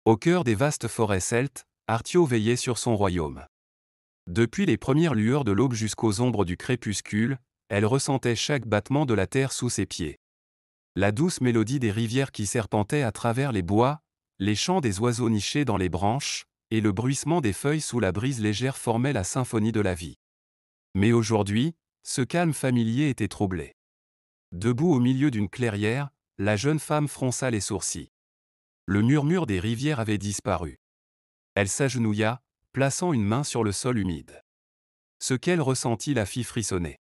Au cœur des vastes forêts celtes, Artio veillait sur son royaume. Depuis les premières lueurs de l'aube jusqu'aux ombres du crépuscule, elle ressentait chaque battement de la terre sous ses pieds. La douce mélodie des rivières qui serpentaient à travers les bois, les chants des oiseaux nichés dans les branches, et le bruissement des feuilles sous la brise légère formaient la symphonie de la vie. Mais aujourd'hui, ce calme familier était troublé. Debout au milieu d'une clairière, la jeune femme fronça les sourcils. Le murmure des rivières avait disparu. Elle s'agenouilla, plaçant une main sur le sol humide. Ce qu'elle ressentit la fit frissonner.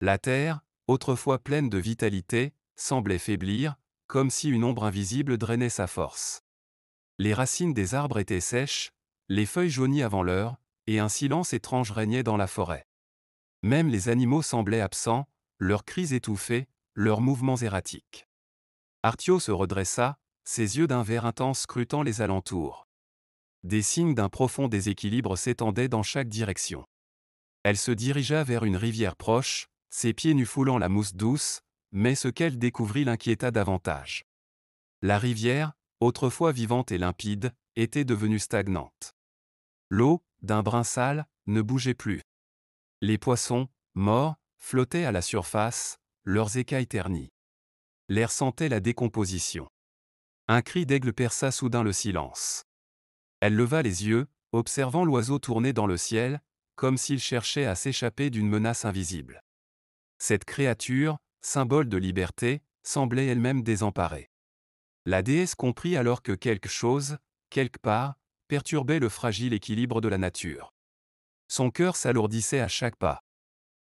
La terre, autrefois pleine de vitalité, semblait faiblir, comme si une ombre invisible drainait sa force. Les racines des arbres étaient sèches, les feuilles jaunies avant l'heure, et un silence étrange régnait dans la forêt. Même les animaux semblaient absents, leurs cris étouffés, leurs mouvements erratiques. Artio se redressa, ses yeux d'un vert intense scrutant les alentours. Des signes d'un profond déséquilibre s'étendaient dans chaque direction. Elle se dirigea vers une rivière proche, ses pieds nus foulant la mousse douce, mais ce qu'elle découvrit l'inquiéta davantage. La rivière, autrefois vivante et limpide, était devenue stagnante. L'eau, d'un brun sale, ne bougeait plus. Les poissons, morts, flottaient à la surface, leurs écailles ternies. L'air sentait la décomposition. Un cri d'aigle perça soudain le silence. Elle leva les yeux, observant l'oiseau tourner dans le ciel, comme s'il cherchait à s'échapper d'une menace invisible. Cette créature, symbole de liberté, semblait elle-même désemparée. La déesse comprit alors que quelque chose, quelque part, perturbait le fragile équilibre de la nature. Son cœur s'alourdissait à chaque pas.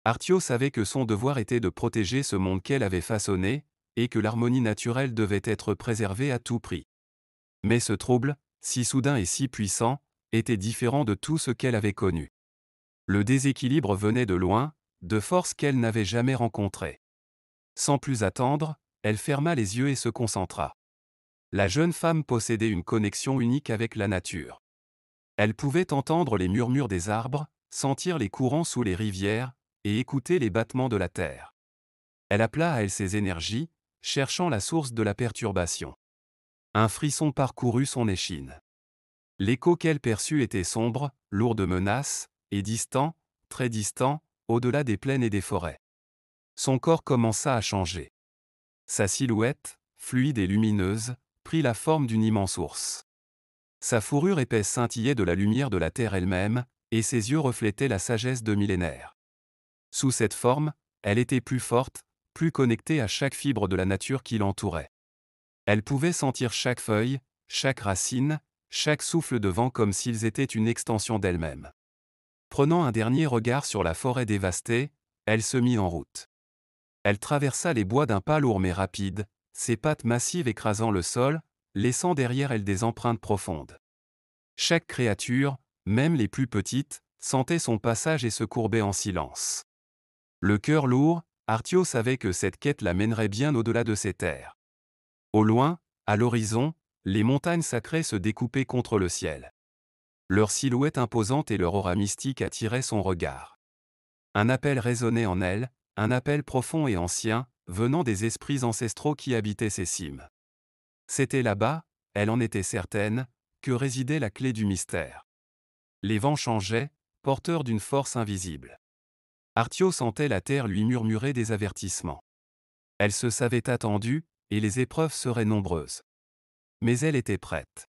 Artio savait que son devoir était de protéger ce monde qu'elle avait façonné, et que l'harmonie naturelle devait être préservée à tout prix. Mais ce trouble, si soudain et si puissant, était différent de tout ce qu'elle avait connu. Le déséquilibre venait de loin, de forces qu'elle n'avait jamais rencontrées. Sans plus attendre, elle ferma les yeux et se concentra. La jeune femme possédait une connexion unique avec la nature. Elle pouvait entendre les murmures des arbres, sentir les courants sous les rivières, et écouter les battements de la terre. Elle appela à elle ses énergies, cherchant la source de la perturbation. Un frisson parcourut son échine. L'écho qu'elle perçut était sombre, lourd de menaces, et distant, très distant, au-delà des plaines et des forêts. Son corps commença à changer. Sa silhouette, fluide et lumineuse, prit la forme d'une immense ours. Sa fourrure épaisse scintillait de la lumière de la terre elle-même, et ses yeux reflétaient la sagesse de millénaires. Sous cette forme, elle était plus forte, plus connectée à chaque fibre de la nature qui l'entourait. Elle pouvait sentir chaque feuille, chaque racine, chaque souffle de vent comme s'ils étaient une extension d'elle-même. Prenant un dernier regard sur la forêt dévastée, elle se mit en route. Elle traversa les bois d'un pas lourd mais rapide, ses pattes massives écrasant le sol, laissant derrière elle des empreintes profondes. Chaque créature, même les plus petites, sentait son passage et se courbait en silence. Le cœur lourd, Artio savait que cette quête la mènerait bien au-delà de ces terres. Au loin, à l'horizon, les montagnes sacrées se découpaient contre le ciel. Leur silhouette imposante et leur aura mystique attiraient son regard. Un appel résonnait en elle, un appel profond et ancien, venant des esprits ancestraux qui habitaient ces cimes. C'était là-bas, elle en était certaine, que résidait la clé du mystère. Les vents changeaient, porteurs d'une force invisible. Artio sentait la terre lui murmurer des avertissements. Elle se savait attendue, et les épreuves seraient nombreuses. Mais elle était prête.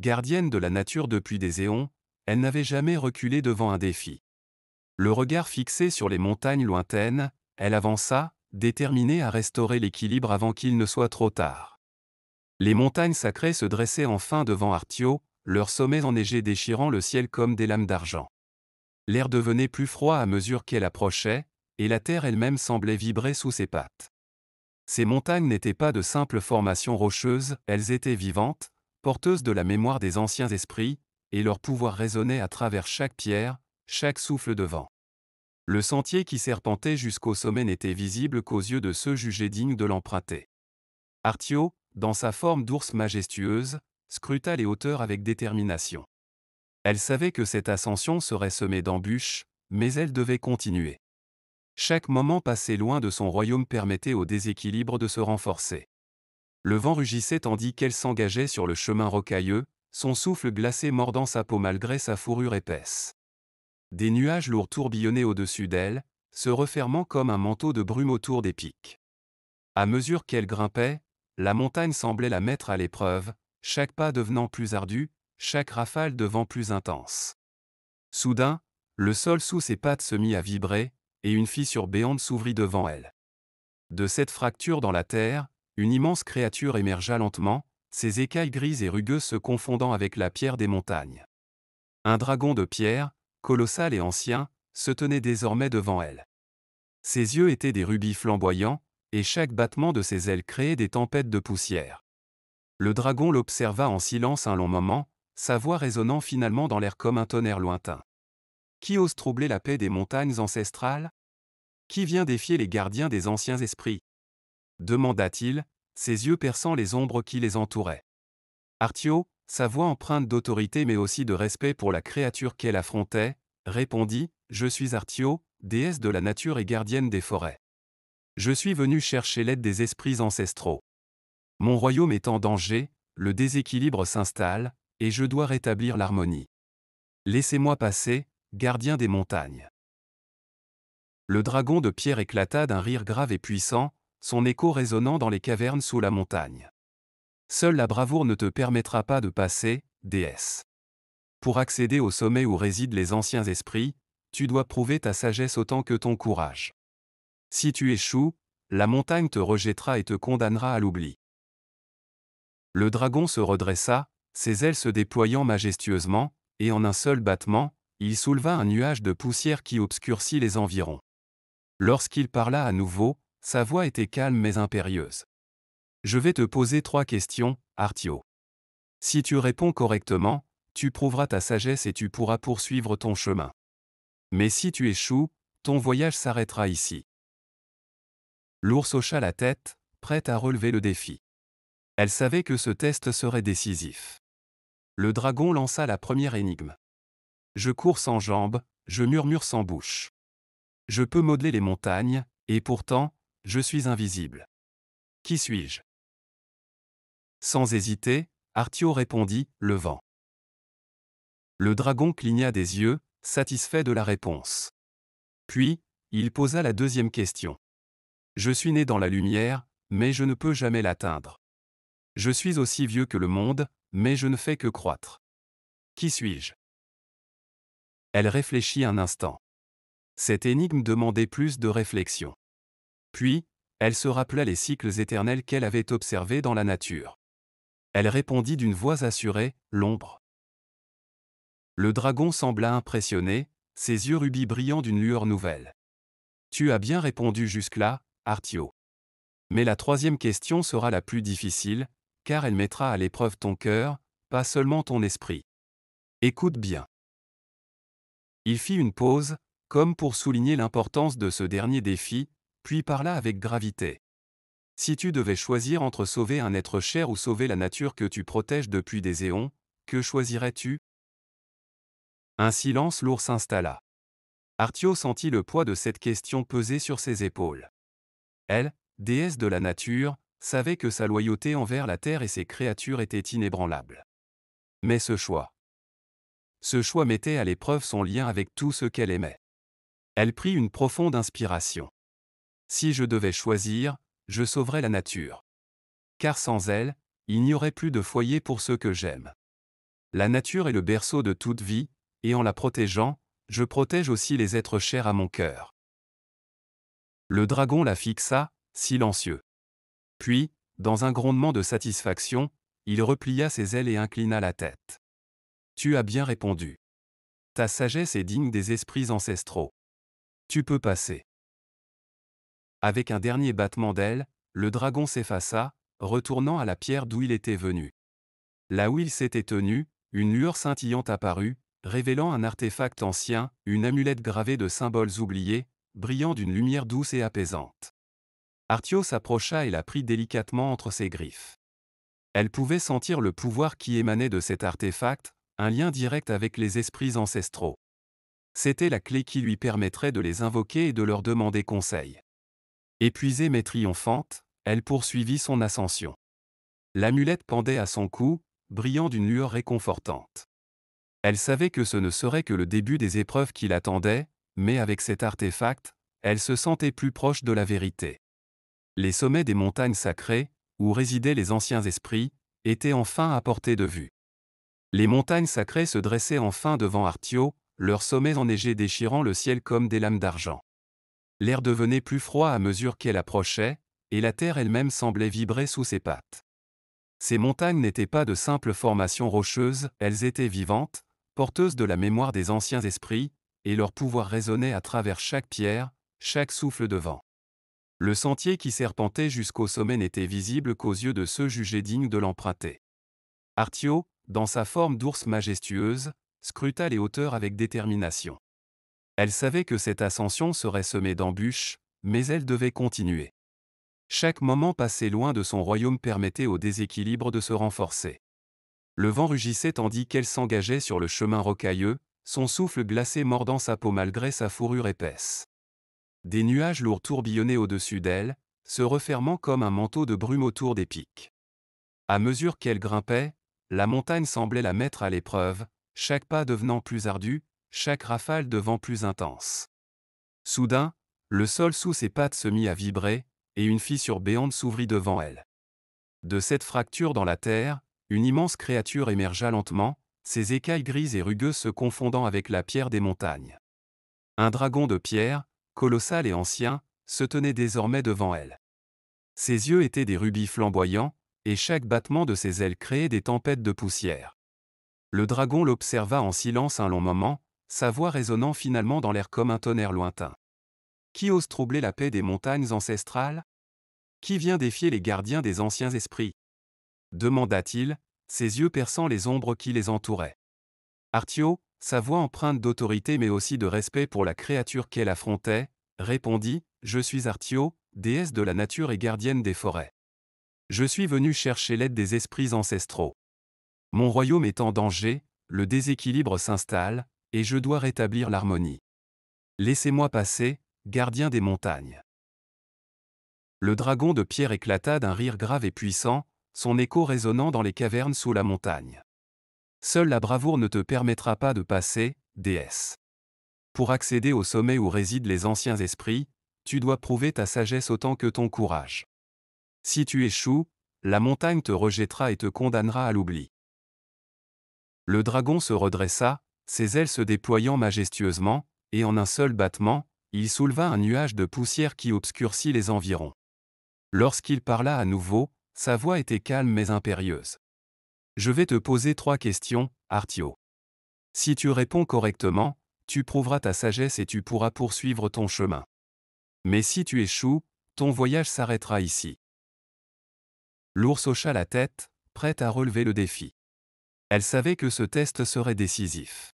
Gardienne de la nature depuis des éons, elle n'avait jamais reculé devant un défi. Le regard fixé sur les montagnes lointaines, elle avança, déterminée à restaurer l'équilibre avant qu'il ne soit trop tard. Les montagnes sacrées se dressaient enfin devant Artio, leurs sommets enneigés déchirant le ciel comme des lames d'argent. L'air devenait plus froid à mesure qu'elle approchait, et la terre elle-même semblait vibrer sous ses pattes. Ces montagnes n'étaient pas de simples formations rocheuses, elles étaient vivantes, porteuses de la mémoire des anciens esprits, et leur pouvoir résonnait à travers chaque pierre, chaque souffle de vent. Le sentier qui serpentait jusqu'au sommet n'était visible qu'aux yeux de ceux jugés dignes de l'emprunter. Artio, dans sa forme d'ours majestueuse, scruta les hauteurs avec détermination. Elle savait que cette ascension serait semée d'embûches, mais elle devait continuer. Chaque moment passé loin de son royaume permettait au déséquilibre de se renforcer. Le vent rugissait tandis qu'elle s'engageait sur le chemin rocailleux, son souffle glacé mordant sa peau malgré sa fourrure épaisse. Des nuages lourds tourbillonnaient au-dessus d'elle, se refermant comme un manteau de brume autour des pics. À mesure qu'elle grimpait, la montagne semblait la mettre à l'épreuve, chaque pas devenant plus ardu, chaque rafale de vent plus intense. Soudain, le sol sous ses pattes se mit à vibrer, et une fissure béante s'ouvrit devant elle. De cette fracture dans la terre, une immense créature émergea lentement, ses écailles grises et rugueuses se confondant avec la pierre des montagnes. Un dragon de pierre, colossal et ancien, se tenait désormais devant elle. Ses yeux étaient des rubis flamboyants, et chaque battement de ses ailes créait des tempêtes de poussière. Le dragon l'observa en silence un long moment, sa voix résonnant finalement dans l'air comme un tonnerre lointain. Qui ose troubler la paix des montagnes ancestrales? Qui vient défier les gardiens des anciens esprits? Demanda-t-il, ses yeux perçant les ombres qui les entouraient. Artio, sa voix empreinte d'autorité mais aussi de respect pour la créature qu'elle affrontait, répondit, « Je suis Artio, déesse de la nature et gardienne des forêts. Je suis venu chercher l'aide des esprits ancestraux. Mon royaume est en danger, le déséquilibre s'installe, et je dois rétablir l'harmonie. Laissez-moi passer, gardien des montagnes. » Le dragon de pierre éclata d'un rire grave et puissant, son écho résonnant dans les cavernes sous la montagne. Seule la bravoure ne te permettra pas de passer, déesse. Pour accéder au sommet où résident les anciens esprits, tu dois prouver ta sagesse autant que ton courage. Si tu échoues, la montagne te rejettera et te condamnera à l'oubli. Le dragon se redressa, ses ailes se déployant majestueusement, et en un seul battement, il souleva un nuage de poussière qui obscurcit les environs. Lorsqu'il parla à nouveau, sa voix était calme mais impérieuse. Je vais te poser 3 questions, Artio. Si tu réponds correctement, tu prouveras ta sagesse et tu pourras poursuivre ton chemin. Mais si tu échoues, ton voyage s'arrêtera ici. L'ours hocha la tête, prête à relever le défi. Elle savait que ce test serait décisif. Le dragon lança la première énigme. Je cours sans jambes, je murmure sans bouche. Je peux modeler les montagnes, et pourtant, je suis invisible. Qui suis-je? Sans hésiter, Artio répondit, le vent. Le dragon cligna des yeux, satisfait de la réponse. Puis, il posa la deuxième question. Je suis né dans la lumière, mais je ne peux jamais l'atteindre. Je suis aussi vieux que le monde, mais je ne fais que croître. Qui suis-je? Elle réfléchit un instant. Cette énigme demandait plus de réflexion. Puis, elle se rappela les cycles éternels qu'elle avait observés dans la nature. Elle répondit d'une voix assurée, l'ombre. Le dragon sembla impressionné, ses yeux rubis brillant d'une lueur nouvelle. Tu as bien répondu jusque-là, Artio. Mais la troisième question sera la plus difficile, car elle mettra à l'épreuve ton cœur, pas seulement ton esprit. Écoute bien. Il fit une pause, comme pour souligner l'importance de ce dernier défi, puis parla avec gravité. Si tu devais choisir entre sauver un être cher ou sauver la nature que tu protèges depuis des éons, que choisirais-tu? Un silence lourd s'installa. Artio sentit le poids de cette question peser sur ses épaules. Elle, déesse de la nature, savait que sa loyauté envers la terre et ses créatures était inébranlable. Mais ce choix mettait à l'épreuve son lien avec tout ce qu'elle aimait. Elle prit une profonde inspiration. Si je devais choisir, je sauverais la nature. Car sans elle, il n'y aurait plus de foyer pour ceux que j'aime. La nature est le berceau de toute vie, et en la protégeant, je protège aussi les êtres chers à mon cœur. Le dragon la fixa, silencieux. Puis, dans un grondement de satisfaction, il replia ses ailes et inclina la tête. Tu as bien répondu. Ta sagesse est digne des esprits ancestraux. Tu peux passer. Avec un dernier battement d'ailes, le dragon s'effaça, retournant à la pierre d'où il était venu. Là où il s'était tenu, une lueur scintillante apparut, révélant un artefact ancien, une amulette gravée de symboles oubliés, brillant d'une lumière douce et apaisante. Artio s'approcha et la prit délicatement entre ses griffes. Elle pouvait sentir le pouvoir qui émanait de cet artefact, un lien direct avec les esprits ancestraux. C'était la clé qui lui permettrait de les invoquer et de leur demander conseil. Épuisée mais triomphante, elle poursuivit son ascension. L'amulette pendait à son cou, brillant d'une lueur réconfortante. Elle savait que ce ne serait que le début des épreuves qui l'attendaient, mais avec cet artefact, elle se sentait plus proche de la vérité. Les sommets des montagnes sacrées, où résidaient les anciens esprits, étaient enfin à portée de vue. Les montagnes sacrées se dressaient enfin devant Artio, leurs sommets enneigés déchirant le ciel comme des lames d'argent. L'air devenait plus froid à mesure qu'elle approchait, et la terre elle-même semblait vibrer sous ses pattes. Ces montagnes n'étaient pas de simples formations rocheuses, elles étaient vivantes, porteuses de la mémoire des anciens esprits, et leur pouvoir résonnait à travers chaque pierre, chaque souffle de vent. Le sentier qui serpentait jusqu'au sommet n'était visible qu'aux yeux de ceux jugés dignes de l'emprunter. Artio, dans sa forme d'ours majestueuse, scruta les hauteurs avec détermination. Elle savait que cette ascension serait semée d'embûches, mais elle devait continuer. Chaque moment passé loin de son royaume permettait au déséquilibre de se renforcer. Le vent rugissait tandis qu'elle s'engageait sur le chemin rocailleux, son souffle glacé mordant sa peau malgré sa fourrure épaisse. Des nuages lourds tourbillonnaient au-dessus d'elle, se refermant comme un manteau de brume autour des pics. À mesure qu'elle grimpait, la montagne semblait la mettre à l'épreuve, chaque pas devenant plus ardu, chaque rafale de vent plus intense. Soudain, le sol sous ses pattes se mit à vibrer, et une fissure béante s'ouvrit devant elle. De cette fracture dans la terre, une immense créature émergea lentement, ses écailles grises et rugueuses se confondant avec la pierre des montagnes. Un dragon de pierre, colossal et ancien, se tenait désormais devant elle. Ses yeux étaient des rubis flamboyants, et chaque battement de ses ailes créait des tempêtes de poussière. Le dragon l'observa en silence un long moment, sa voix résonnant finalement dans l'air comme un tonnerre lointain. Qui ose troubler la paix des montagnes ancestrales? Qui vient défier les gardiens des anciens esprits? Demanda-t-il, ses yeux perçant les ombres qui les entouraient. Artio, sa voix empreinte d'autorité mais aussi de respect pour la créature qu'elle affrontait, répondit, « Je suis Artio, déesse de la nature et gardienne des forêts. Je suis venu chercher l'aide des esprits ancestraux. Mon royaume est en danger, le déséquilibre s'installe, et je dois rétablir l'harmonie. Laissez-moi passer, gardien des montagnes. » Le dragon de pierre éclata d'un rire grave et puissant, son écho résonnant dans les cavernes sous la montagne. Seule la bravoure ne te permettra pas de passer, déesse. Pour accéder au sommet où résident les anciens esprits, tu dois prouver ta sagesse autant que ton courage. Si tu échoues, la montagne te rejettera et te condamnera à l'oubli. Le dragon se redressa, ses ailes se déployant majestueusement, et en un seul battement, il souleva un nuage de poussière qui obscurcit les environs. Lorsqu'il parla à nouveau, sa voix était calme mais impérieuse. « Je vais te poser 3 questions, Artio. Si tu réponds correctement, tu prouveras ta sagesse et tu pourras poursuivre ton chemin. Mais si tu échoues, ton voyage s'arrêtera ici. » L'ours hocha la tête, prête à relever le défi. Elle savait que ce test serait décisif.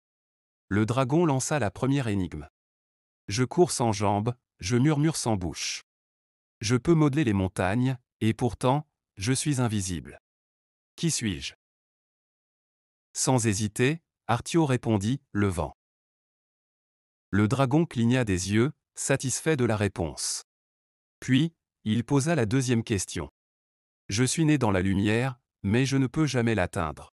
Le dragon lança la première énigme. « Je cours sans jambes, je murmure sans bouche. Je peux modeler les montagnes, et pourtant, je suis invisible. Qui suis-je » Sans hésiter, Artio répondit, « Le vent. » Le dragon cligna des yeux, satisfait de la réponse. Puis, il posa la deuxième question. « Je suis né dans la lumière, mais je ne peux jamais l'atteindre.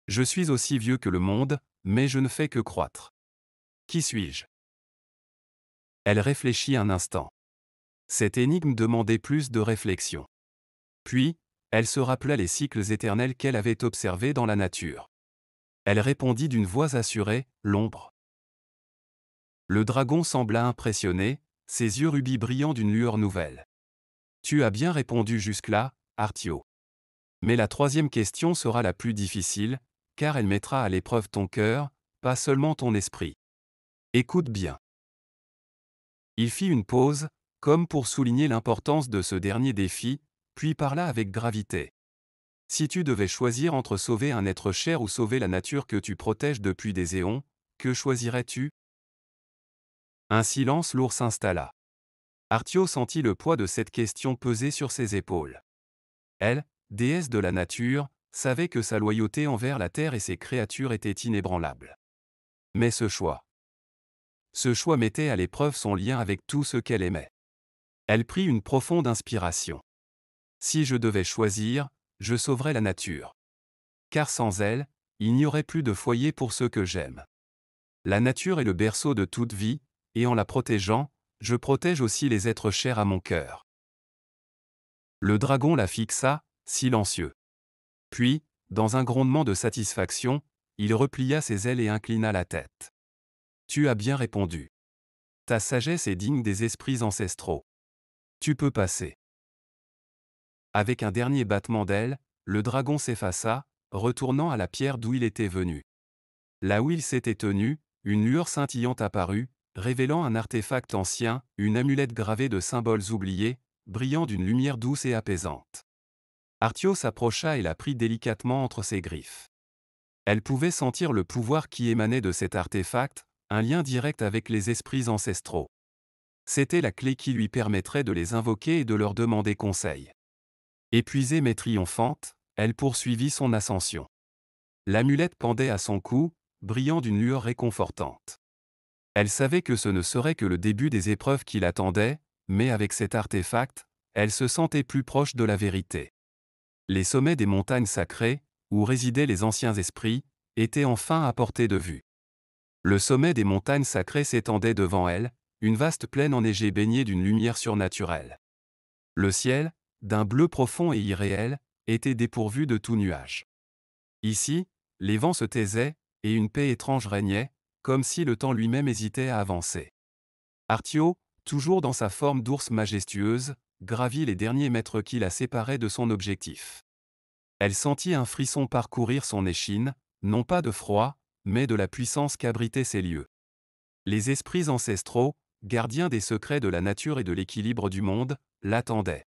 Je suis aussi vieux que le monde, mais je ne fais que croître. Qui suis-je » Elle réfléchit un instant. Cette énigme demandait plus de réflexion. Puis, elle se rappela les cycles éternels qu'elle avait observés dans la nature. Elle répondit d'une voix assurée, « L'ombre. » Le dragon sembla impressionné, ses yeux rubis brillant d'une lueur nouvelle. « Tu as bien répondu jusque-là, Artio. Mais la troisième question sera la plus difficile, car elle mettra à l'épreuve ton cœur, pas seulement ton esprit. Écoute bien. » Il fit une pause, comme pour souligner l'importance de ce dernier défi, puis parla avec gravité. « Si tu devais choisir entre sauver un être cher ou sauver la nature que tu protèges depuis des éons, que choisirais-tu » Un silence lourd s'installa. Artio sentit le poids de cette question peser sur ses épaules. Elle, déesse de la nature, savait que sa loyauté envers la terre et ses créatures était inébranlable. Mais ce choix mettait à l'épreuve son lien avec tout ce qu'elle aimait. Elle prit une profonde inspiration. « Si je devais choisir, je sauverai la nature. Car sans elle, il n'y aurait plus de foyer pour ceux que j'aime. La nature est le berceau de toute vie, et en la protégeant, je protège aussi les êtres chers à mon cœur. Le dragon la fixa, silencieux. Puis, dans un grondement de satisfaction, il replia ses ailes et inclina la tête. Tu as bien répondu. Ta sagesse est digne des esprits ancestraux. Tu peux passer. Avec un dernier battement d'ailes, le dragon s'effaça, retournant à la pierre d'où il était venu. Là où il s'était tenu, une lueur scintillante apparut, révélant un artefact ancien, une amulette gravée de symboles oubliés, brillant d'une lumière douce et apaisante. Arthio s'approcha et la prit délicatement entre ses griffes. Elle pouvait sentir le pouvoir qui émanait de cet artefact, un lien direct avec les esprits ancestraux. C'était la clé qui lui permettrait de les invoquer et de leur demander conseil. Épuisée mais triomphante, elle poursuivit son ascension. L'amulette pendait à son cou, brillant d'une lueur réconfortante. Elle savait que ce ne serait que le début des épreuves qui l'attendaient, mais avec cet artefact, elle se sentait plus proche de la vérité. Les sommets des montagnes sacrées, où résidaient les anciens esprits, étaient enfin à portée de vue. Le sommet des montagnes sacrées s'étendait devant elle, une vaste plaine enneigée baignée d'une lumière surnaturelle. Le ciel, d'un bleu profond et irréel, était dépourvu de tout nuage. Ici, les vents se taisaient, et une paix étrange régnait, comme si le temps lui-même hésitait à avancer. Arthio, toujours dans sa forme d'ours majestueuse, gravit les derniers mètres qui la séparaient de son objectif. Elle sentit un frisson parcourir son échine, non pas de froid, mais de la puissance qu'abritaient ces lieux. Les esprits ancestraux, gardiens des secrets de la nature et de l'équilibre du monde, l'attendaient.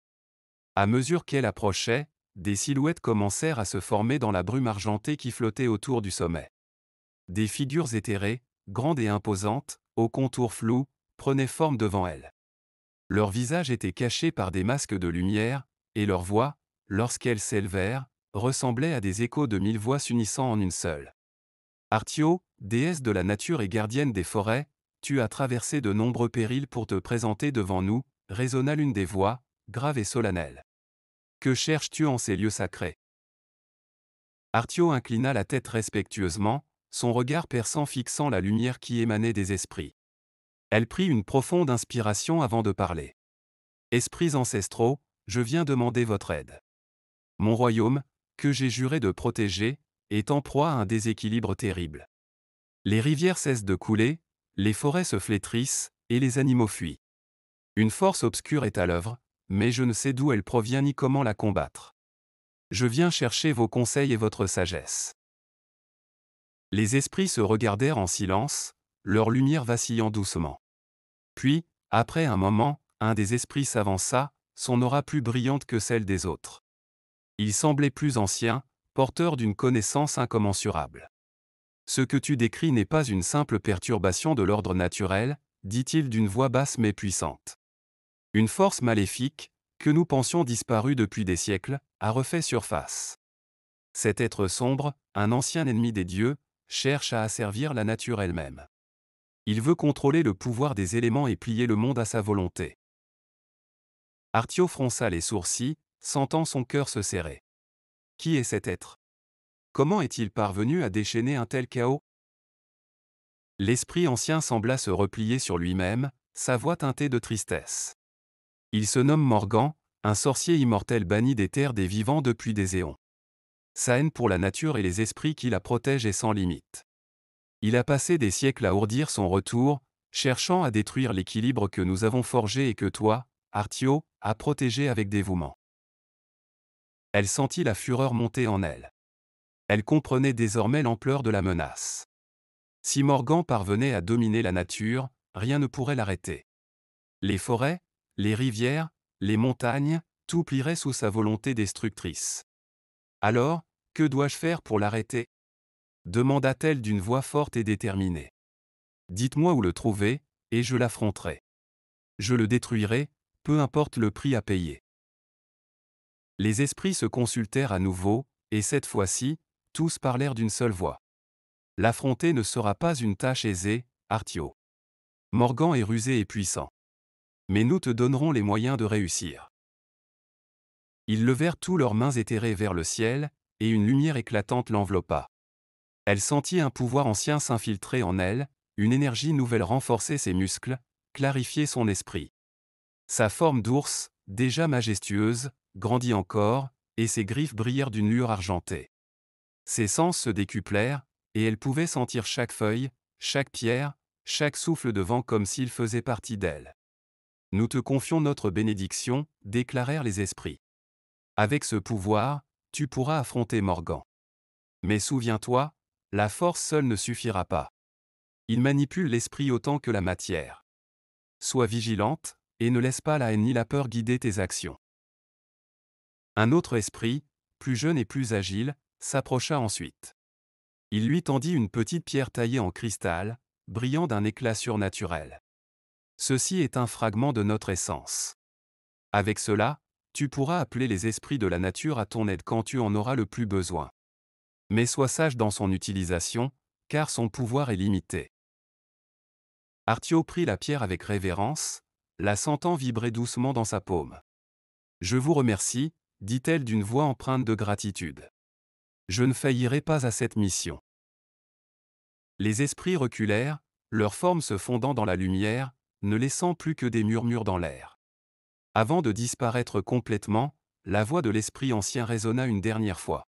À mesure qu'elle approchait, des silhouettes commencèrent à se former dans la brume argentée qui flottait autour du sommet. Des figures éthérées, grandes et imposantes, aux contours flous, prenaient forme devant elle. Leurs visages étaient cachés par des masques de lumière, et leurs voix, lorsqu'elles s'élevèrent, ressemblaient à des échos de 1000 voix s'unissant en une seule. Arthio, déesse de la nature et gardienne des forêts, tu as traversé de nombreux périls pour te présenter devant nous, résonna l'une des voix, grave et solennelle. Que cherches-tu en ces lieux sacrés? Arthio inclina la tête respectueusement, son regard perçant fixant la lumière qui émanait des esprits. Elle prit une profonde inspiration avant de parler. Esprits ancestraux, je viens demander votre aide. Mon royaume, que j'ai juré de protéger, est en proie à un déséquilibre terrible. Les rivières cessent de couler, les forêts se flétrissent, et les animaux fuient. Une force obscure est à l'œuvre, mais je ne sais d'où elle provient ni comment la combattre. Je viens chercher vos conseils et votre sagesse. Les esprits se regardèrent en silence, leur lumière vacillant doucement. Puis, après un moment, un des esprits s'avança, son aura plus brillante que celle des autres. Il semblait plus ancien, porteur d'une connaissance incommensurable. Ce que tu décris n'est pas une simple perturbation de l'ordre naturel, dit-il d'une voix basse mais puissante. Une force maléfique, que nous pensions disparue depuis des siècles, a refait surface. Cet être sombre, un ancien ennemi des dieux, cherche à asservir la nature elle-même. Il veut contrôler le pouvoir des éléments et plier le monde à sa volonté. Arthio fronça les sourcils, sentant son cœur se serrer. Qui est cet être? Comment est-il parvenu à déchaîner un tel chaos? L'esprit ancien sembla se replier sur lui-même, sa voix teintée de tristesse. Il se nomme Morgan, un sorcier immortel banni des terres des vivants depuis des éons. Sa haine pour la nature et les esprits qui la protègent est sans limite. Il a passé des siècles à ourdir son retour, cherchant à détruire l'équilibre que nous avons forgé et que toi, Arthio, as protégé avec dévouement. Elle sentit la fureur monter en elle. Elle comprenait désormais l'ampleur de la menace. Si Morgan parvenait à dominer la nature, rien ne pourrait l'arrêter. Les forêts, les rivières, les montagnes, tout plierait sous sa volonté destructrice. Alors, que dois-je faire pour l'arrêter? Demanda-t-elle d'une voix forte et déterminée. Dites-moi où le trouver, et je l'affronterai. Je le détruirai, peu importe le prix à payer. Les esprits se consultèrent à nouveau, et cette fois-ci, tous parlèrent d'une seule voix. L'affronter ne sera pas une tâche aisée, Arthio. Morgan est rusé et puissant. Mais nous te donnerons les moyens de réussir. Ils levèrent tous leurs mains éthérées vers le ciel, et une lumière éclatante l'enveloppa. Elle sentit un pouvoir ancien s'infiltrer en elle, une énergie nouvelle renforcer ses muscles, clarifier son esprit. Sa forme d'ours, déjà majestueuse, grandit encore, et ses griffes brillèrent d'une lueur argentée. Ses sens se décuplèrent, et elle pouvait sentir chaque feuille, chaque pierre, chaque souffle de vent comme s'il faisait partie d'elle. Nous te confions notre bénédiction, déclarèrent les esprits. Avec ce pouvoir, tu pourras affronter Morgan. Mais souviens-toi, la force seule ne suffira pas. Il manipule l'esprit autant que la matière. Sois vigilante, et ne laisse pas la haine ni la peur guider tes actions. Un autre esprit, plus jeune et plus agile, s'approcha ensuite. Il lui tendit une petite pierre taillée en cristal, brillant d'un éclat surnaturel. Ceci est un fragment de notre essence. Avec cela, tu pourras appeler les esprits de la nature à ton aide quand tu en auras le plus besoin. Mais sois sage dans son utilisation, car son pouvoir est limité. Artio prit la pierre avec révérence, la sentant vibrer doucement dans sa paume. « Je vous remercie, dit-elle d'une voix empreinte de gratitude. Je ne faillirai pas à cette mission. » Les esprits reculèrent, leur forme se fondant dans la lumière, ne laissant plus que des murmures dans l'air. Avant de disparaître complètement, la voix de l'esprit ancien résonna une dernière fois.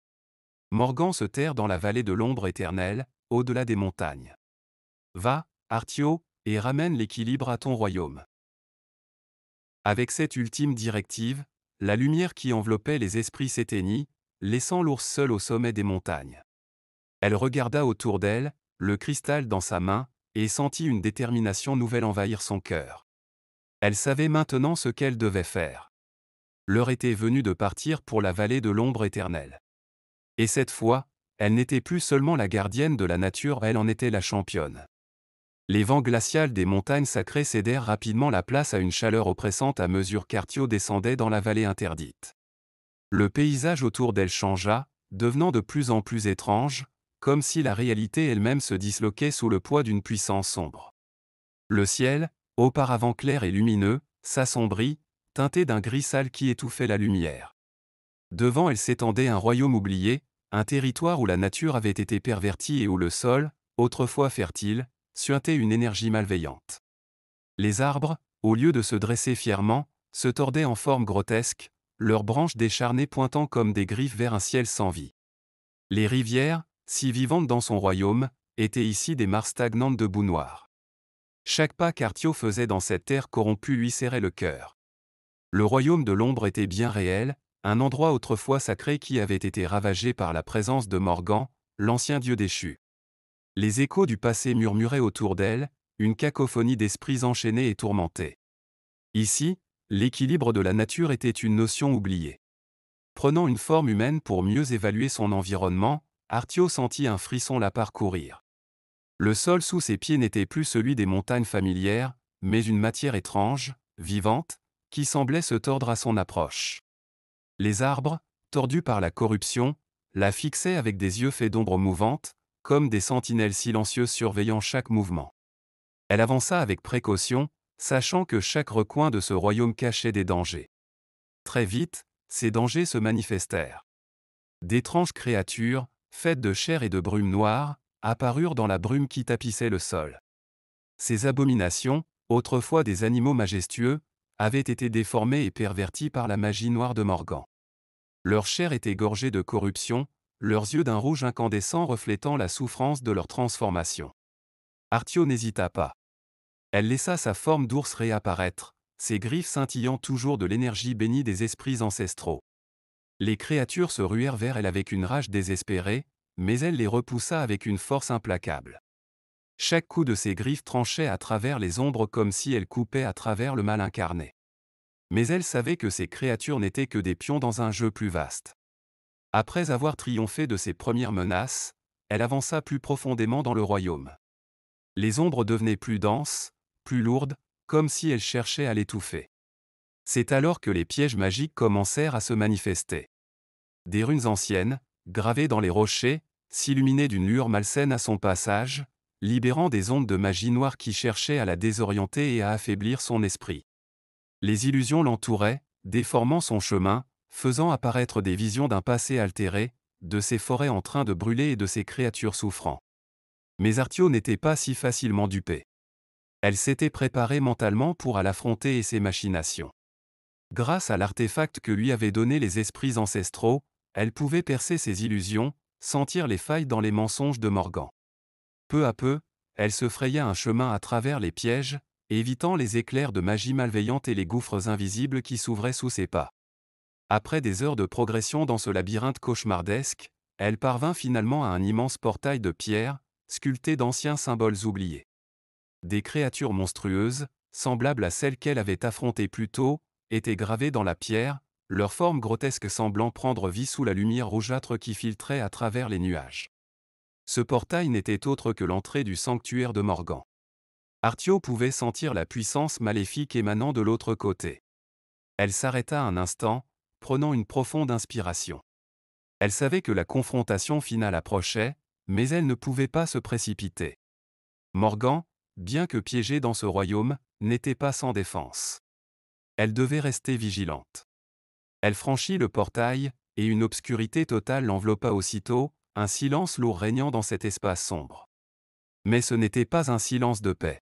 Morgan se terre dans la vallée de l'ombre éternelle, au-delà des montagnes. Va, Artio, et ramène l'équilibre à ton royaume. Avec cette ultime directive, la lumière qui enveloppait les esprits s'éteignit, laissant l'ours seul au sommet des montagnes. Elle regarda autour d'elle, le cristal dans sa main, et sentit une détermination nouvelle envahir son cœur. Elle savait maintenant ce qu'elle devait faire. L'heure était venue de partir pour la vallée de l'ombre éternelle. Et cette fois, elle n'était plus seulement la gardienne de la nature, elle en était la championne. Les vents glacials des montagnes sacrées cédèrent rapidement la place à une chaleur oppressante à mesure qu'Artio descendait dans la vallée interdite. Le paysage autour d'elle changea, devenant de plus en plus étrange, comme si la réalité elle-même se disloquait sous le poids d'une puissance sombre. Le ciel, auparavant clair et lumineux, s'assombrit, teinté d'un gris sale qui étouffait la lumière. Devant elle s'étendait un royaume oublié, un territoire où la nature avait été pervertie et où le sol, autrefois fertile, suintait une énergie malveillante. Les arbres, au lieu de se dresser fièrement, se tordaient en forme grotesque, leurs branches décharnées pointant comme des griffes vers un ciel sans vie. Les rivières, si vivantes dans son royaume, étaient ici des mares stagnantes de boue noire. Chaque pas qu'Artio faisait dans cette terre corrompue lui serrait le cœur. Le royaume de l'ombre était bien réel, un endroit autrefois sacré qui avait été ravagé par la présence de Morgan, l'ancien dieu déchu. Les échos du passé murmuraient autour d'elle, une cacophonie d'esprits enchaînés et tourmentés. Ici, l'équilibre de la nature était une notion oubliée. Prenant une forme humaine pour mieux évaluer son environnement, Artio sentit un frisson la parcourir. Le sol sous ses pieds n'était plus celui des montagnes familières, mais une matière étrange, vivante, qui semblait se tordre à son approche. Les arbres, tordus par la corruption, la fixaient avec des yeux faits d'ombres mouvantes, comme des sentinelles silencieuses surveillant chaque mouvement. Elle avança avec précaution, sachant que chaque recoin de ce royaume cachait des dangers. Très vite, ces dangers se manifestèrent. D'étranges créatures, faites de chair et de brume noire, apparurent dans la brume qui tapissait le sol. Ces abominations, autrefois des animaux majestueux, avaient été déformées et perverties par la magie noire de Morgan. Leur chair était gorgée de corruption, leurs yeux d'un rouge incandescent reflétant la souffrance de leur transformation. Artio n'hésita pas. Elle laissa sa forme d'ours réapparaître, ses griffes scintillant toujours de l'énergie bénie des esprits ancestraux. Les créatures se ruèrent vers elle avec une rage désespérée, mais elle les repoussa avec une force implacable. Chaque coup de ses griffes tranchait à travers les ombres comme si elle coupait à travers le mal incarné. Mais elle savait que ces créatures n'étaient que des pions dans un jeu plus vaste. Après avoir triomphé de ses premières menaces, elle avança plus profondément dans le royaume. Les ombres devenaient plus denses, plus lourdes, comme si elles cherchaient à l'étouffer. C'est alors que les pièges magiques commencèrent à se manifester. Des runes anciennes, gravées dans les rochers, s'illuminaient d'une lueur malsaine à son passage, libérant des ondes de magie noire qui cherchaient à la désorienter et à affaiblir son esprit. Les illusions l'entouraient, déformant son chemin, faisant apparaître des visions d'un passé altéré, de ces forêts en train de brûler et de ces créatures souffrant. Mais Artio n'était pas si facilement dupée. Elle s'était préparée mentalement pour l'affronter et ses machinations. Grâce à l'artefact que lui avaient donné les esprits ancestraux, elle pouvait percer ses illusions, sentir les failles dans les mensonges de Morgan. Peu à peu, elle se fraya un chemin à travers les pièges, évitant les éclairs de magie malveillante et les gouffres invisibles qui s'ouvraient sous ses pas. Après des heures de progression dans ce labyrinthe cauchemardesque, elle parvint finalement à un immense portail de pierre, sculpté d'anciens symboles oubliés. Des créatures monstrueuses, semblables à celles qu'elle avait affrontées plus tôt, étaient gravées dans la pierre, leur forme grotesque semblant prendre vie sous la lumière rougeâtre qui filtrait à travers les nuages. Ce portail n'était autre que l'entrée du sanctuaire de Morgan. Artio pouvait sentir la puissance maléfique émanant de l'autre côté. Elle s'arrêta un instant, prenant une profonde inspiration. Elle savait que la confrontation finale approchait, mais elle ne pouvait pas se précipiter. Morgan, bien que piégée dans ce royaume, n'était pas sans défense. Elle devait rester vigilante. Elle franchit le portail, et une obscurité totale l'enveloppa aussitôt, un silence lourd régnant dans cet espace sombre. Mais ce n'était pas un silence de paix.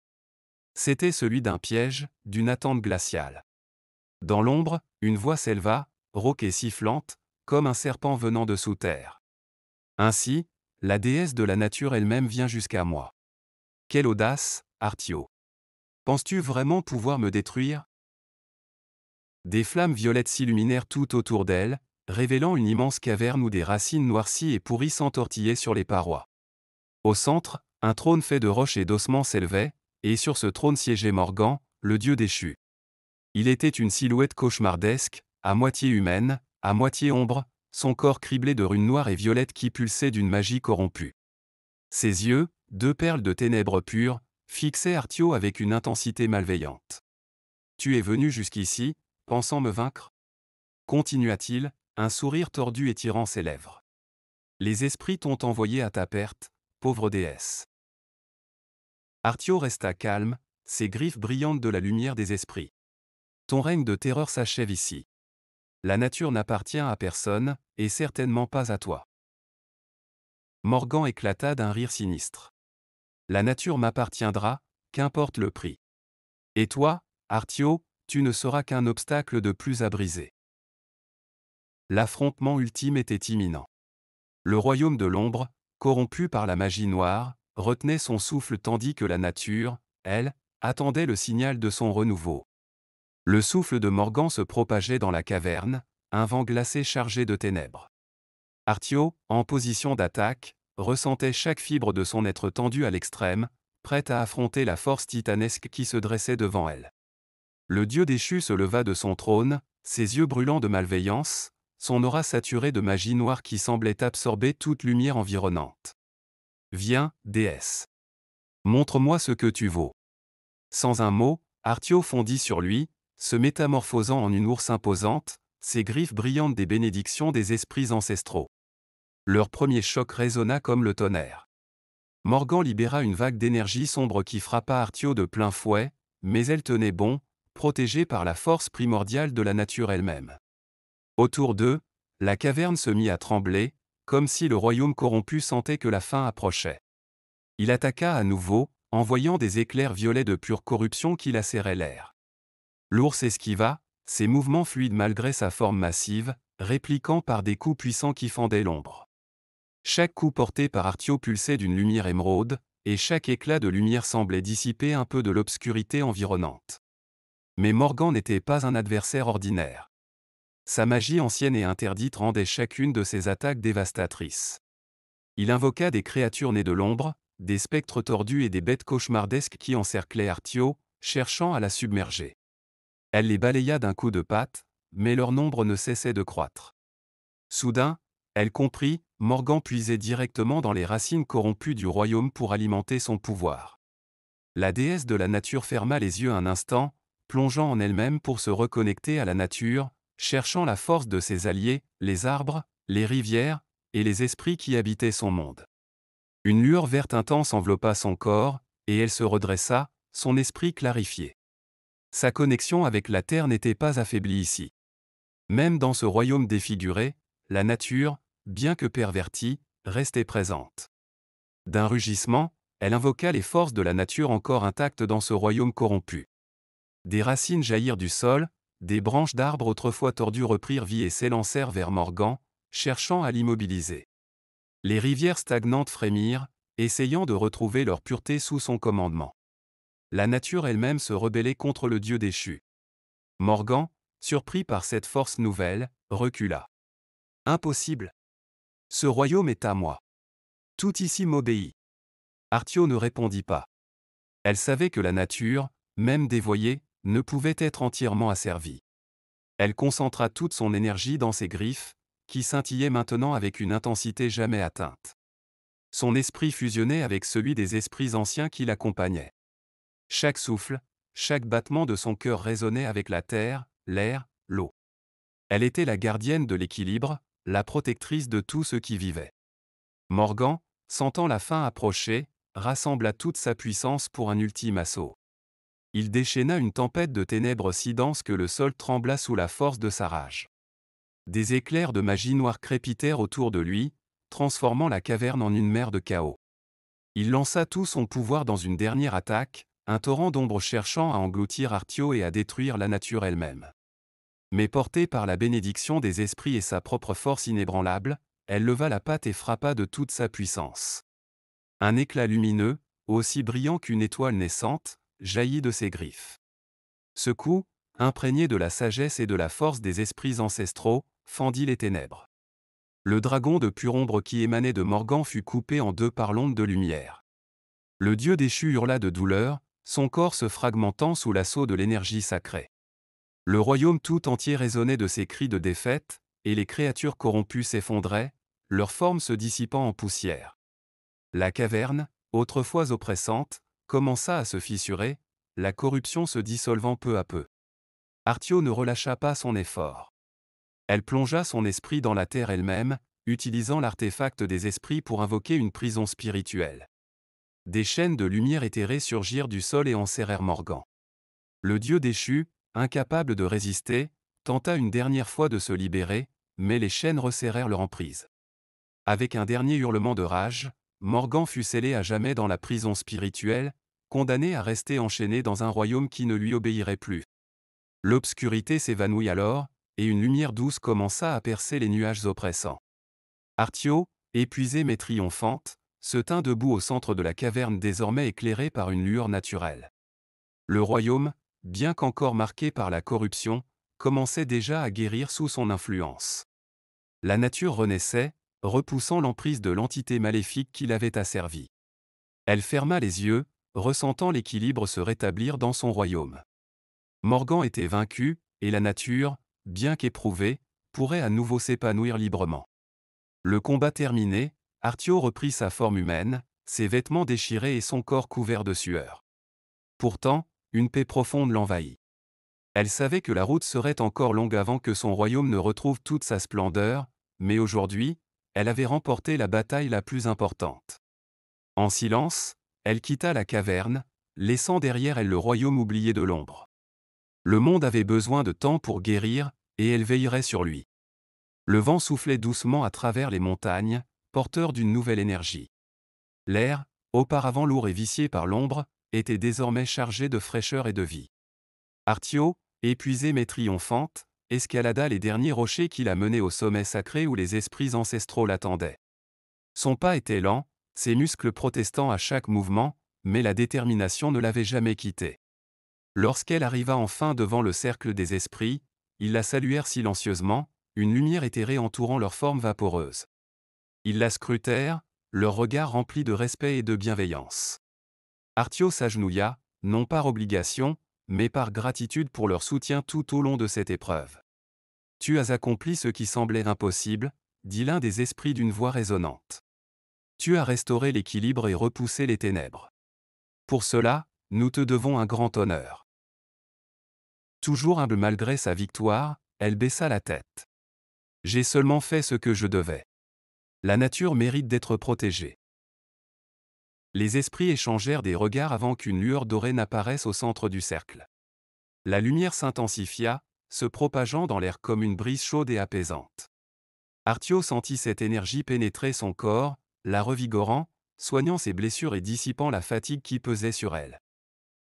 C'était celui d'un piège, d'une attente glaciale. Dans l'ombre, une voix s'éleva, rauque et sifflante, comme un serpent venant de sous terre. Ainsi, la déesse de la nature elle-même vient jusqu'à moi. Quelle audace, Artio! Penses-tu vraiment pouvoir me détruire? Des flammes violettes s'illuminèrent tout autour d'elle, révélant une immense caverne où des racines noircies et pourries s'entortillaient sur les parois. Au centre, un trône fait de roches et d'ossements s'élevait, et sur ce trône siégeait Morgan, le dieu déchu. Il était une silhouette cauchemardesque, à moitié humaine, à moitié ombre, son corps criblé de runes noires et violettes qui pulsaient d'une magie corrompue. Ses yeux, deux perles de ténèbres pures, fixaient Artio avec une intensité malveillante. « Tu es venu jusqu'ici, pensant me vaincre ?» continua-t-il, un sourire tordu étirant ses lèvres. « Les esprits t'ont envoyé à ta perte, pauvre déesse. » Artio resta calme, ses griffes brillantes de la lumière des esprits. « Ton règne de terreur s'achève ici. La nature n'appartient à personne, et certainement pas à toi. » Morgan éclata d'un rire sinistre. « La nature m'appartiendra, qu'importe le prix. Et toi, Artio, tu ne seras qu'un obstacle de plus à briser. » L'affrontement ultime était imminent. Le royaume de l'ombre, corrompu par la magie noire, retenait son souffle tandis que la nature, elle, attendait le signal de son renouveau. Le souffle de Morgan se propageait dans la caverne, un vent glacé chargé de ténèbres. Artio, en position d'attaque, ressentait chaque fibre de son être tendu à l'extrême, prête à affronter la force titanesque qui se dressait devant elle. Le dieu déchu se leva de son trône, ses yeux brûlants de malveillance, son aura saturée de magie noire qui semblait absorber toute lumière environnante. « Viens, déesse. Montre-moi ce que tu vaux. » Sans un mot, Artio fondit sur lui, se métamorphosant en une ours imposante, ses griffes brillantes des bénédictions des esprits ancestraux. Leur premier choc résonna comme le tonnerre. Morgan libéra une vague d'énergie sombre qui frappa Artio de plein fouet, mais elle tenait bon, protégée par la force primordiale de la nature elle-même. Autour d'eux, la caverne se mit à trembler, comme si le royaume corrompu sentait que la fin approchait. Il attaqua à nouveau, envoyant des éclairs violets de pure corruption qui lacéraient l'air. L'ours esquiva, ses mouvements fluides malgré sa forme massive, répliquant par des coups puissants qui fendaient l'ombre. Chaque coup porté par Artio pulsait d'une lumière émeraude, et chaque éclat de lumière semblait dissiper un peu de l'obscurité environnante. Mais Morgan n'était pas un adversaire ordinaire. Sa magie ancienne et interdite rendait chacune de ses attaques dévastatrices. Il invoqua des créatures nées de l'ombre, des spectres tordus et des bêtes cauchemardesques qui encerclaient Artio, cherchant à la submerger. Elle les balaya d'un coup de patte, mais leur nombre ne cessait de croître. Soudain, elle comprit, Morgan puisait directement dans les racines corrompues du royaume pour alimenter son pouvoir. La déesse de la nature ferma les yeux un instant, plongeant en elle-même pour se reconnecter à la nature, cherchant la force de ses alliés, les arbres, les rivières, et les esprits qui habitaient son monde. Une lueur verte intense enveloppa son corps, et elle se redressa, son esprit clarifié. Sa connexion avec la terre n'était pas affaiblie ici. Même dans ce royaume défiguré, la nature, bien que pervertie, restait présente. D'un rugissement, elle invoqua les forces de la nature encore intactes dans ce royaume corrompu. Des racines jaillirent du sol, des branches d'arbres autrefois tordues reprirent vie et s'élancèrent vers Morgan, cherchant à l'immobiliser. Les rivières stagnantes frémirent, essayant de retrouver leur pureté sous son commandement. La nature elle-même se rebellait contre le dieu déchu. Morgan, surpris par cette force nouvelle, recula. Impossible. Ce royaume est à moi. Tout ici m'obéit. Artio ne répondit pas. Elle savait que la nature, même dévoyée, ne pouvait être entièrement asservie. Elle concentra toute son énergie dans ses griffes, qui scintillaient maintenant avec une intensité jamais atteinte. Son esprit fusionnait avec celui des esprits anciens qui l'accompagnaient. Chaque souffle, chaque battement de son cœur résonnait avec la terre, l'air, l'eau. Elle était la gardienne de l'équilibre, la protectrice de tout ce qui vivait. Morgan, sentant la fin approcher, rassembla toute sa puissance pour un ultime assaut. Il déchaîna une tempête de ténèbres si dense que le sol trembla sous la force de sa rage. Des éclairs de magie noire crépitèrent autour de lui, transformant la caverne en une mer de chaos. Il lança tout son pouvoir dans une dernière attaque, un torrent d'ombre cherchant à engloutir Artio et à détruire la nature elle-même. Mais portée par la bénédiction des esprits et sa propre force inébranlable, elle leva la patte et frappa de toute sa puissance. Un éclat lumineux, aussi brillant qu'une étoile naissante, jaillit de ses griffes. Ce coup, imprégné de la sagesse et de la force des esprits ancestraux, fendit les ténèbres. Le dragon de pure ombre qui émanait de Morgan fut coupé en deux par l'onde de lumière. Le dieu déchu hurla de douleur, son corps se fragmentant sous l'assaut de l'énergie sacrée. Le royaume tout entier résonnait de ses cris de défaite, et les créatures corrompues s'effondraient, leurs formes se dissipant en poussière. La caverne, autrefois oppressante, commença à se fissurer, la corruption se dissolvant peu à peu. Artio ne relâcha pas son effort. Elle plongea son esprit dans la terre elle-même, utilisant l'artefact des esprits pour invoquer une prison spirituelle. Des chaînes de lumière éthérée surgirent du sol et enserrèrent Morgan. Le dieu déchu, incapable de résister, tenta une dernière fois de se libérer, mais les chaînes resserrèrent leur emprise. Avec un dernier hurlement de rage, Morgan fut scellé à jamais dans la prison spirituelle, condamné à rester enchaîné dans un royaume qui ne lui obéirait plus. L'obscurité s'évanouit alors, et une lumière douce commença à percer les nuages oppressants. Artio, épuisée mais triomphante, se tint debout au centre de la caverne désormais éclairée par une lueur naturelle. Le royaume, bien qu'encore marqué par la corruption, commençait déjà à guérir sous son influence. La nature renaissait, repoussant l'emprise de l'entité maléfique qui l'avait asservie. Elle ferma les yeux, ressentant l'équilibre se rétablir dans son royaume. Morgan était vaincu, et la nature, bien qu'éprouvée, pourrait à nouveau s'épanouir librement. Le combat terminé, Artio reprit sa forme humaine, ses vêtements déchirés et son corps couvert de sueur. Pourtant, une paix profonde l'envahit. Elle savait que la route serait encore longue avant que son royaume ne retrouve toute sa splendeur, mais aujourd'hui, elle avait remporté la bataille la plus importante. En silence, elle quitta la caverne, laissant derrière elle le royaume oublié de l'ombre. Le monde avait besoin de temps pour guérir, et elle veillerait sur lui. Le vent soufflait doucement à travers les montagnes, porteur d'une nouvelle énergie. L'air, auparavant lourd et vicié par l'ombre, était désormais chargé de fraîcheur et de vie. Artio, épuisée mais triomphante, escalada les derniers rochers qui la menaient au sommet sacré où les esprits ancestraux l'attendaient. Son pas était lent, ses muscles protestant à chaque mouvement, mais la détermination ne l'avait jamais quitté. Lorsqu'elle arriva enfin devant le cercle des esprits, ils la saluèrent silencieusement, une lumière éthérée entourant leur forme vaporeuse. Ils la scrutèrent, leur regard rempli de respect et de bienveillance. Artio s'agenouilla, non par obligation, mais par gratitude pour leur soutien tout au long de cette épreuve. « Tu as accompli ce qui semblait impossible », dit l'un des esprits d'une voix résonnante. « Tu as restauré l'équilibre et repoussé les ténèbres. Pour cela, nous te devons un grand honneur. » Toujours humble malgré sa victoire, elle baissa la tête. « J'ai seulement fait ce que je devais. La nature mérite d'être protégée. » Les esprits échangèrent des regards avant qu'une lueur dorée n'apparaisse au centre du cercle. La lumière s'intensifia, se propageant dans l'air comme une brise chaude et apaisante. Arthio sentit cette énergie pénétrer son corps, la revigorant, soignant ses blessures et dissipant la fatigue qui pesait sur elle.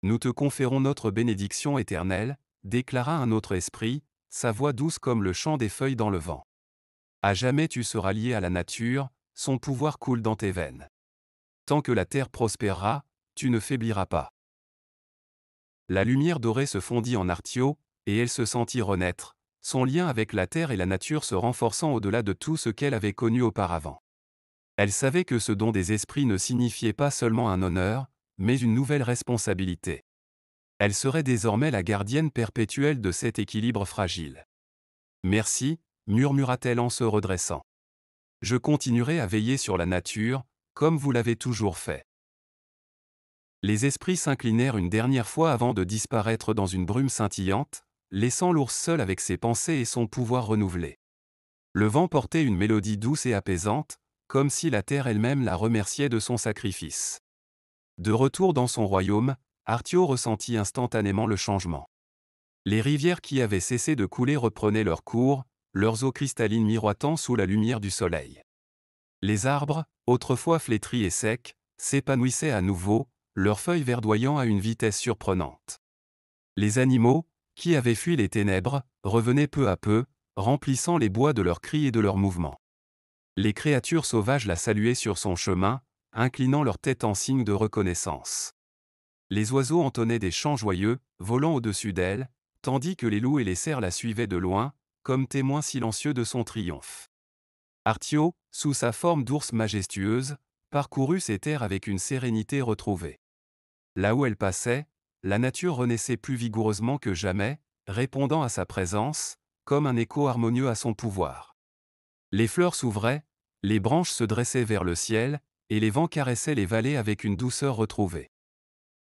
Nous te conférons notre bénédiction éternelle, déclara un autre esprit, sa voix douce comme le chant des feuilles dans le vent. À jamais tu seras lié à la nature, son pouvoir coule dans tes veines. Tant que la terre prospérera, tu ne faibliras pas. La lumière dorée se fondit en Arthio, et elle se sentit renaître, son lien avec la terre et la nature se renforçant au-delà de tout ce qu'elle avait connu auparavant. Elle savait que ce don des esprits ne signifiait pas seulement un honneur, mais une nouvelle responsabilité. Elle serait désormais la gardienne perpétuelle de cet équilibre fragile. Merci, murmura-t-elle en se redressant. Je continuerai à veiller sur la nature, comme vous l'avez toujours fait. Les esprits s'inclinèrent une dernière fois avant de disparaître dans une brume scintillante, laissant l'ours seul avec ses pensées et son pouvoir renouvelé. Le vent portait une mélodie douce et apaisante, comme si la terre elle-même la remerciait de son sacrifice. De retour dans son royaume, Arthio ressentit instantanément le changement. Les rivières qui avaient cessé de couler reprenaient leur cours, leurs eaux cristallines miroitant sous la lumière du soleil. Les arbres, autrefois flétris et secs, s'épanouissaient à nouveau, leurs feuilles verdoyant à une vitesse surprenante. Les animaux, qui avaient fui les ténèbres, revenaient peu à peu, remplissant les bois de leurs cris et de leurs mouvements. Les créatures sauvages la saluaient sur son chemin, inclinant leur tête en signe de reconnaissance. Les oiseaux entonnaient des chants joyeux, volant au-dessus d'elle, tandis que les loups et les cerfs la suivaient de loin, comme témoins silencieux de son triomphe. Arthio, sous sa forme d'ours majestueuse, parcourut ces terres avec une sérénité retrouvée. Là où elle passait, la nature renaissait plus vigoureusement que jamais, répondant à sa présence, comme un écho harmonieux à son pouvoir. Les fleurs s'ouvraient, les branches se dressaient vers le ciel, et les vents caressaient les vallées avec une douceur retrouvée.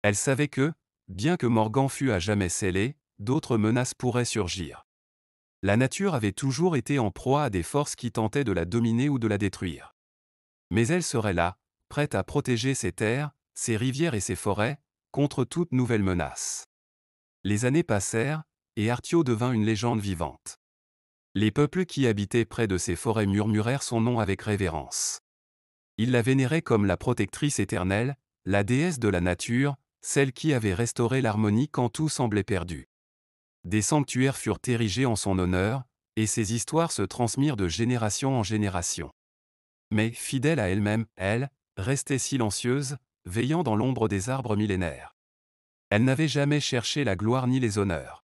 Elle savait que, bien que Morgan fût à jamais scellé, d'autres menaces pourraient surgir. La nature avait toujours été en proie à des forces qui tentaient de la dominer ou de la détruire. Mais elle serait là, prête à protéger ses terres, ses rivières et ses forêts, contre toute nouvelle menace. Les années passèrent, et Arthio devint une légende vivante. Les peuples qui habitaient près de ces forêts murmurèrent son nom avec révérence. Ils la vénéraient comme la protectrice éternelle, la déesse de la nature, celle qui avait restauré l'harmonie quand tout semblait perdu. Des sanctuaires furent érigés en son honneur, et ses histoires se transmirent de génération en génération. Mais, fidèle à elle-même, elle restait silencieuse, veillant dans l'ombre des arbres millénaires. Elle n'avait jamais cherché la gloire ni les honneurs.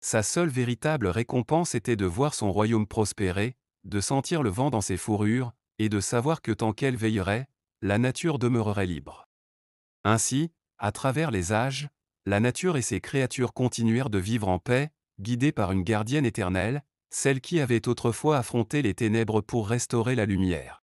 Sa seule véritable récompense était de voir son royaume prospérer, de sentir le vent dans ses fourrures, et de savoir que tant qu'elle veillerait, la nature demeurerait libre. Ainsi, à travers les âges, la nature et ses créatures continuèrent de vivre en paix, guidées par une gardienne éternelle, celle qui avait autrefois affronté les ténèbres pour restaurer la lumière.